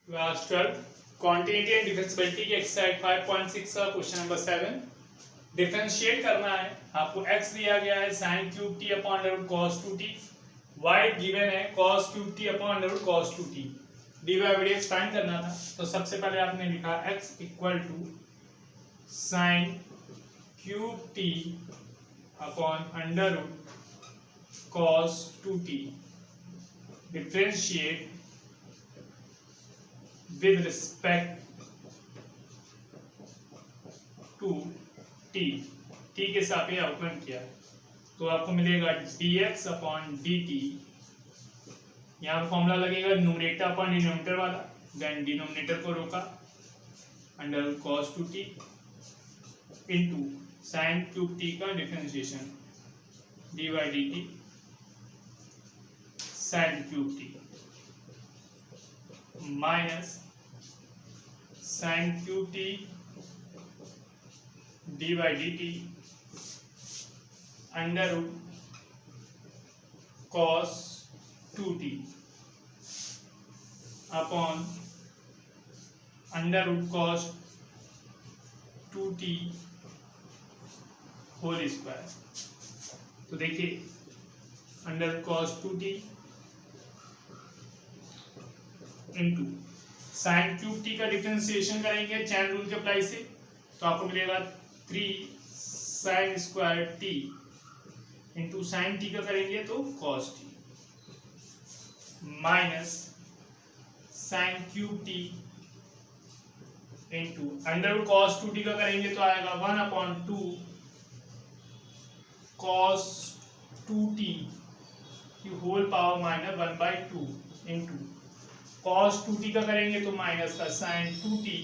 Class 12 quantity and differentiability की exercise 5.6 का question number 7 differentiate करना है। आपको x दिया गया है sin cube t upon under root cos 2t, y given है cos cube t upon under root cos 2t, dy by dx find करना था। तो सबसे पहले आपने लिखा x equal to sin cube t upon under root cos 2t differentiate with respect to t के सापेक्ष अवकलन किया तो आपको मिलेगा dx अपॉन dt। यहाँ पर फॉर्मूला लगेगा न्यूमरेटर अपॉन डिनोमिनेटर वाला, देन डिनोमिनेटर को रोका under root cos 2t into sin cube t का differentiation dy dt sin cube t minus sin cube t d by d t under root cos 2t upon under root cos 2t whole square. तो देखिए under root cos 2t into sine cube t का differentiation करेंगे chain rule के apply से, तो आपको मिलेगा 3 sine square t into sine t का करेंगे तो cos t minus sine cube t into under root cos 2t का करेंगे तो आएगा 1/2 कॉस 2t की whole power minus 1/2 into cos 2t का करेंगे तो माइनस का sin 2t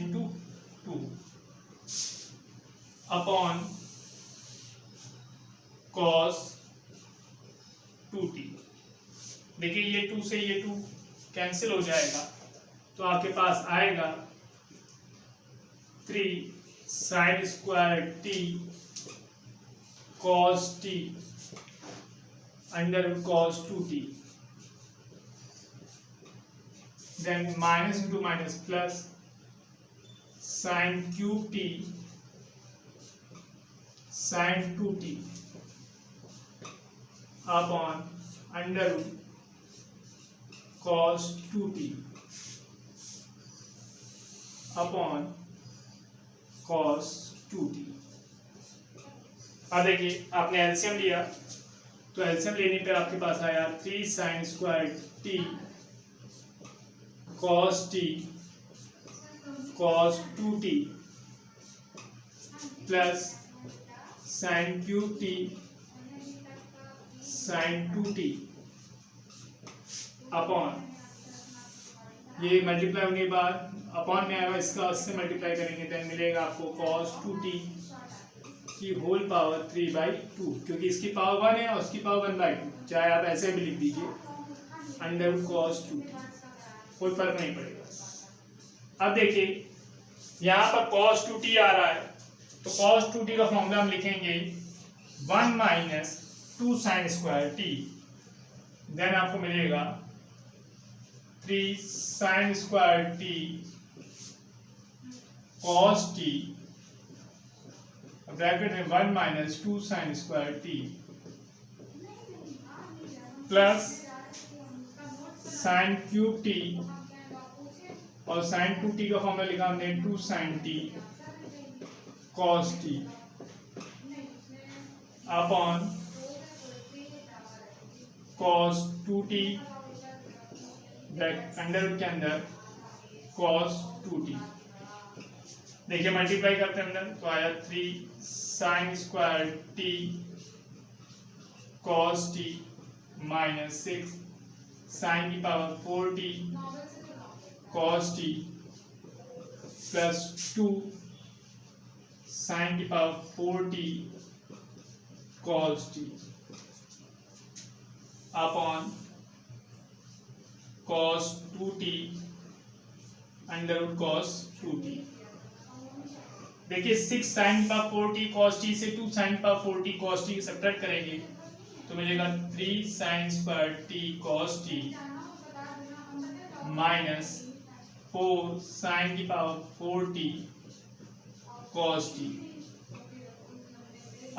into 2 upon cos 2t। देखिए ये 2 से ये 2 कैंसिल हो जाएगा तो आपके पास आएगा 3 sin square t cos t under cos 2t, then minus into minus plus sin cube t sin 2t upon under root cos 2t upon cos 2t। अब देखिए आपने एलसीएम लिया तो एलसीएम लेने पर आपके पास आया 3 sin square t cos t cos 2t plus sin cube t sin 2t upon ये मल्टीप्लाई होने के बाद अपॉन में आएगा, इसका उससे मल्टीप्लाई करेंगे तो मिलेगा आपको cos 2t की होल पावर 3/2, क्योंकि इसकी पावर 1 है और उसकी पावर 1/2, चाहे आप ऐसे भी लिख दीजिए अंडर cos 2t, कोई फर्क नहीं पड़ेगा। अब देखिए यहाँ पर cos 2t आ रहा है तो cos 2t का फॉर्मूला हम लिखेंगे 1 minus 2 sine square t, then आपको मिलेगा 3 sine square t cos t bracket में 1 minus 2 sine square t plus sine cube t और साइन 2t का फॉर्मूला लिखा हमने 2 sine t cos t upon cos 2t under के अंदर cos 2t। देखिए मल्टीप्लाई करते हैं अंदर तो आया 3 sine square t cos t minus 6 sine की power 4t cos t plus 2 sine की power 4t cos t upon cos 2t under root cos 2t। देखिए 6 साइन की पावर 4t cos t से 2 साइन की power 4t cos t subtract करेंगे तो मिलेगा 3 sin square t cos t minus 4 sine की power 4t cos t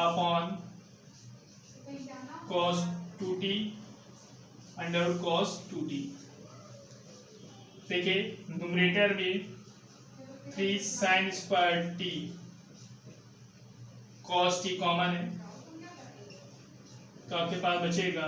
upon cos 2t under root cos 2t। देखिए numerator में 3 sine square t cos t common है, तो आपके पास बचेगा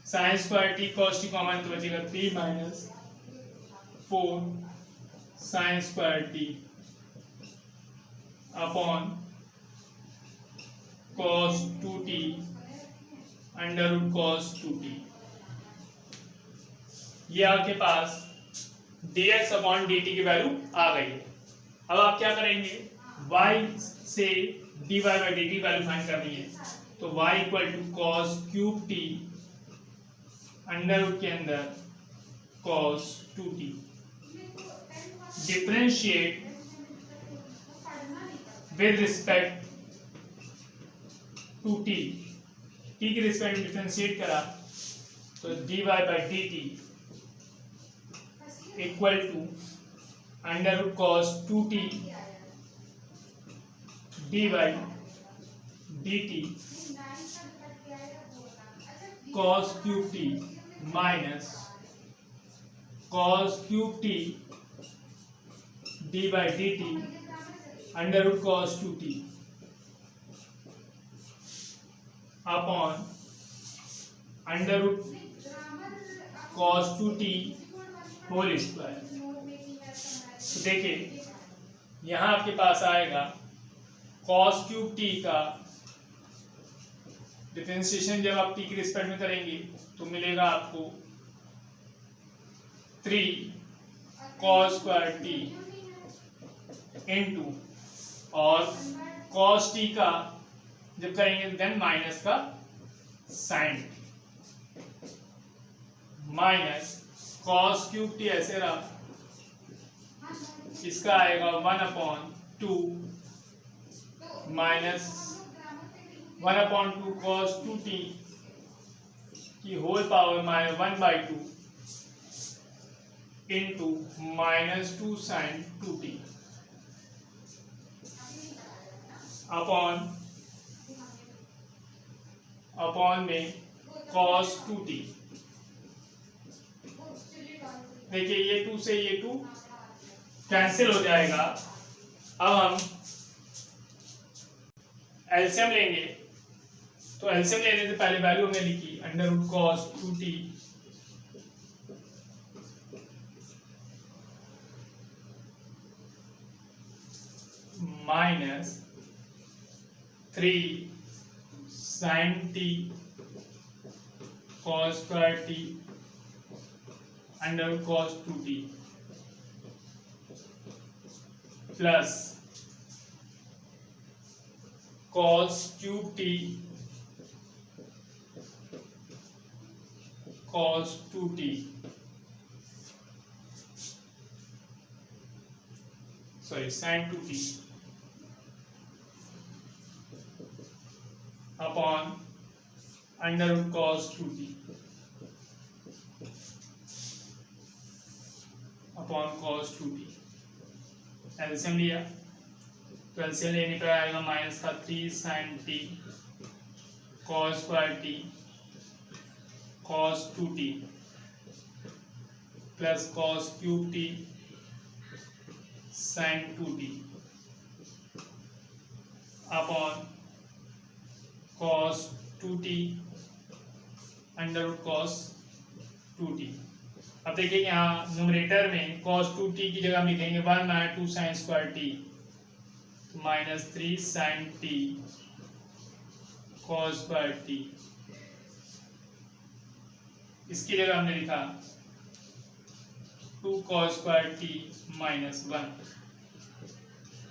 sine square t cos t common, तो बचेगा 3 minus 4 sine square t upon cos 2t under root cos 2t। ये आपके पास dx अपॉन dt की वैल्यू आ गई है। अब आप क्या करेंगे, y से dy by dt value find करनी है, तो y equal to cos cube t under root के अंदर cos 2t। Differentiate with respect to t, t के रिस्पेक्ट में डिफरेंशिएट करा तो dy by dt equal to under root cos 2t dy dt cos cube t minus cos cube t dy dt under root cos 2t upon under root cos 2t whole square. तो देखिए यहाँ आपके पास आएगा cos cube t का differentiation जब आप t के respect में करेंगे तो मिलेगा आपको 3 cos स्क्वायर t इंटू और cos t का जब करेंगे देन माइनस का sine minus cos cube t ऐसे रहा, इसका आएगा 1/2 माइनस 1/2 cos 2t की whole power -1/2 into -2 sine 2t upon में cos 2t। देखिए ये 2 से ये 2 कैंसिल हो जाएगा। अब हम एलसीएम लेंगे, तो एलसीएम लेने से पहले वैल्यू हमने लिखी under root cos 2t minus 3 sine t cos square t under cos 2t plus cos cube t cos 2t sin 2t upon under root cos 2t upon cos 2t। LCM लिया तो LCM लेने पर आएगा minus का 3 sin t cos square t cos 2t plus cos cube t sin 2t upon cos 2t under root cos 2t। अब देखिए यहाँ numerator में cos 2t की जगह हम लिखेंगे 1/2 sin square t -3 sin t cos square t। इसकी जगह हमने लिखा 2 cos square t -1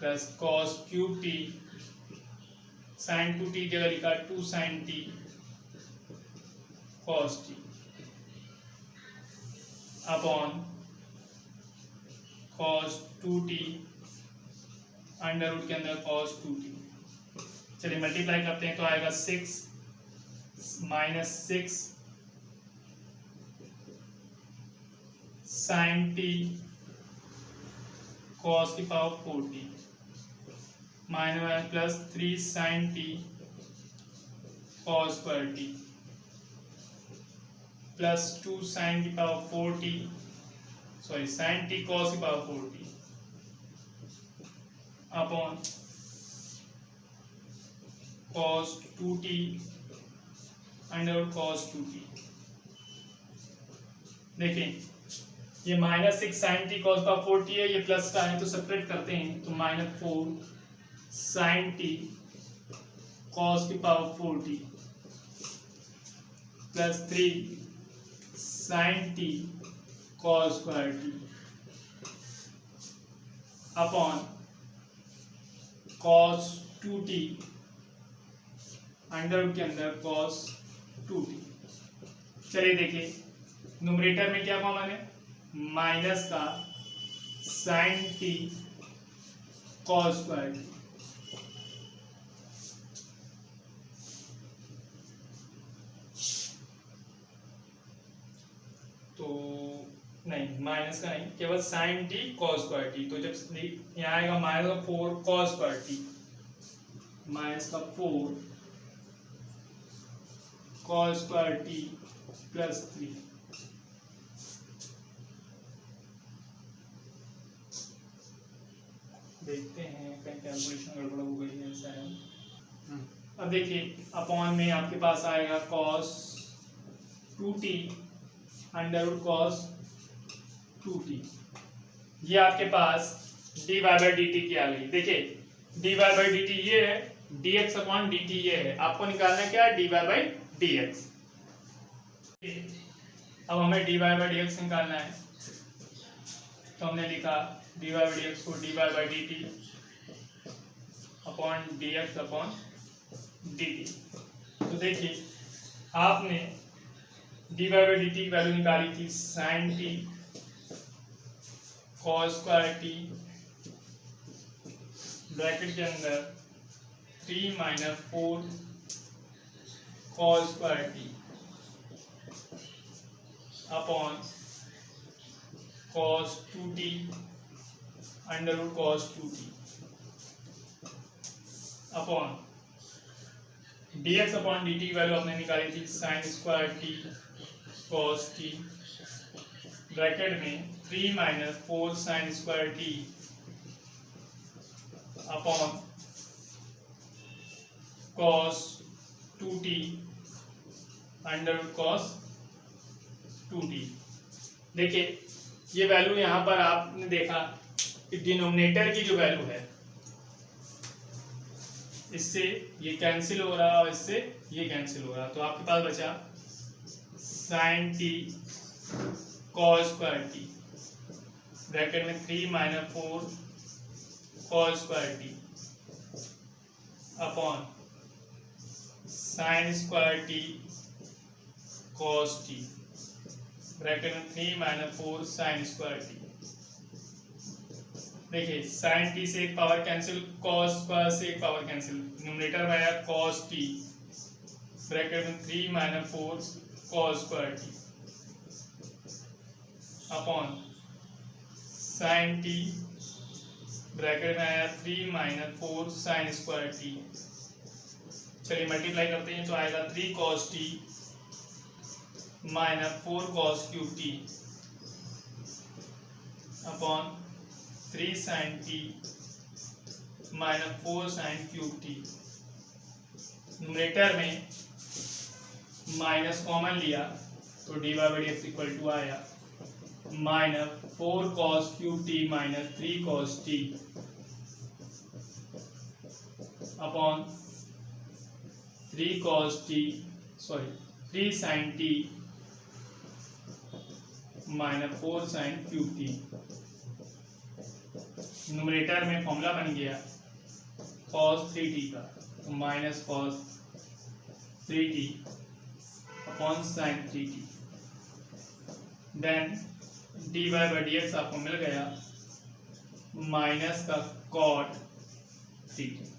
plus cos cube t sin 2t जगह लिखा 2 sin t cos t upon cos 2t under root के अंदर cos 2t। चलिए मल्टीप्लाई करते हैं तो आएगा 6 -6 साइन टी कॉस की power 4t minus plus 3 sine T cos square T plus 2 sine की power 4t sorry sine T cos की power 4t upon cos 2t under cos 2t। देखें ये -6 साइन टी कॉस का 4t है, ये plus का है तो सेपरेट करते हैं तो -4 साइन टी कॉस की power 4t plus 3 sine T cos square t upon cos 2t under के अंदर कॉस 2t। चलिए देखिए न्यूमरेटर में क्या कॉमन है, माइनस का sine T cos square t तो नहीं माइनस का नहीं, केवल sine T cos square t. तो जब यहाँ आएगा -4 cos square t -4 cos square T plus 3 देखते हैं कहीं कैलकुलेशन गड़बड़ हो गई है ऐसा है। अब देखिए अपॉन में आपके पास आएगा cos 2t under cos 2t, ये आपके पास dy बाई dt की आ गई। देखिए dy बाई dt ये है, dx अपॉन dt ये है, आपको निकालना क्या है dy बाई dx। अब हमें dy बाई dx निकालना है तो हमने लिखा dy बाई dx को dy by dt upon dx upon dt। तो देखिए आपने dy बाई dt की वैल्यू निकाली थी sin t cos square t bracket के अंदर 3 - 4 cos square t upon cos 2t under root cos 2t upon dx upon dt की वैल्यू आपने निकाली थी sin square t cos t bracket में 3 - 4 sin square t upon cos 2t under root cos 2t। देखिए ये वैल्यू यहाँ पर आपने देखा कि डिनोमिनेटर की जो वैल्यू है इससे ये कैंसिल हो रहा है और इससे ये कैंसिल हो रहा है, तो आपके पास बचा sin t cos square t bracket में 3 - 4 cos square t upon sin square t cos t bracket में 3 - 4 sin स्क्वायर t। देखिए sin t से एक पावर कैंसिल, cos स्क्वायर से एक पावर कैंसिल, न्यूमरेटर में आया cos t ब्रैकेट में 3 - 4 cos square t upon sin t bracket में आया 3 - 4 sin स्क्वायर t। चलिए मल्टीप्लाई करते हैं तो आएगा 3 cos t -4 cos cube t upon 3 sin t -4 sin cube t। Numerator में माइनस कॉमन लिया तो dy by dx equal to आया -4 cos cube t -3 cos t upon 3 sin t -4 sin cube t। Numerator में formula बन गया cos 3t का, तो minus cos 3t upon sin 3t। Then dy by dx आपको मिल गया माइनस का cot 3t।